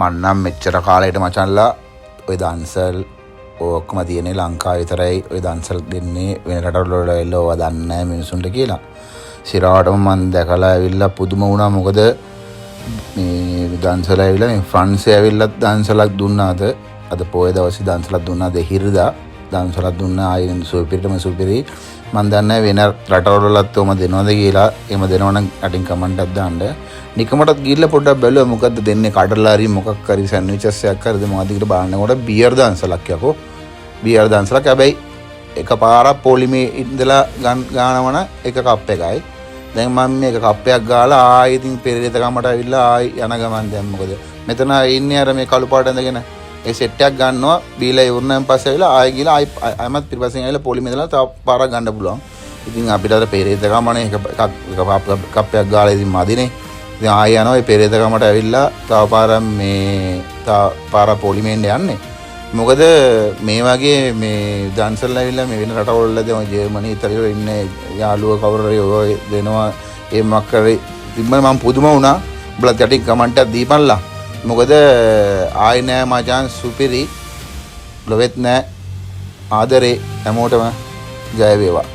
මන්නම් මෙච්චර කාලයට මචන්ලා ඔය දන්සල් ඔක්කොම තියෙන්නේ ලංකාව විතරයි. ඔය දන්සල් දෙන්නේ වෙන රටවල එල්ල ඕවා දන්නේ නැහැ මිනිසුන්ට කියලා. සිරාටම මම දැකලා ඇවිල්ලා පුදුම වුණා. මොකද මේ දන්සල ඇවිල්ලා මේ ෆ්‍රාන්සේ ඇවිල්ලා දන්සලක් දුන්නාද අද පොය දවසේ දන්සලක් දුන්නාද හිරිදා දන්සලක් දුන්නා ආයෙත් සුපිරිටම සුපිරි. මම දන්නේ වෙන රටවලත් ඔම දෙනවද කියලා. එහෙම දෙනවනම් අටින් කමෙන්ට් එකක් දාන්න. නිකමටත් ගිහිල්ලා පොඩ්ඩක් බැලුවා මොකද්ද දෙන්නේ කඩලා හරි මොකක් හරි සෑන්ඩ්විචස් එකක් හරිද මොකද්ද කියලා බලනකොට බියර් දන්සලක් යකෝ. බියර් දන්සලක් හැබැයි එකපාරක් පොලිමේ ඉඳලා ගානවන එක කප් එකයි. දැන් මම මේක කප් එකක් ගාලා ආයෙ ඉතින් පෙරේත ගමට ඇවිල්ලා ආයෙ යන ගමන් දැන් මොකද මෙතන ඉන්නේ අර මේ කළු පාට ඇඳගෙන ඒ සෙට් එකක් ගන්නවා බීලා ඉවරනන් පස්සේ ඇවිල්ලා ආයෙ ගිහලා ආයෙමත් පිටිපස්සෙන් ඇවිල්ලා පොලිමේ ඉඳලා තව පාරක් ගන්න පුළුවන්. ඉතින් අපිට අර පෙරේත ගමනේ එක කප් එකක් ගාලා ඉතින් මදිනේ. ඉතින් ආයෙ යනවා ඒ පෙරේත ගමට ඇවිල්ලා තව පාරක් මේ තව පාරක් පොලිමෙන් යන්නේ. මොකද මේ වගේ මේ දන්සල් ඇවිල්ලා මේ වෙන රටවල දැන් ජර්මනි ඉතාලිය වල ඉන්නේ යාළුවෝ කවුරු හරි ඔය දෙනවා ඒ මොකක් හරි තිබ්බම මම පුදුම වුණා. උඹලා යටින් කමෙන්ට් එකක් දීපන්ලා. මොකද ආයි නෑ මචං සුපිරි ලොවෙත් නෑ ආදරේ හැමෝටම ජය වේවා.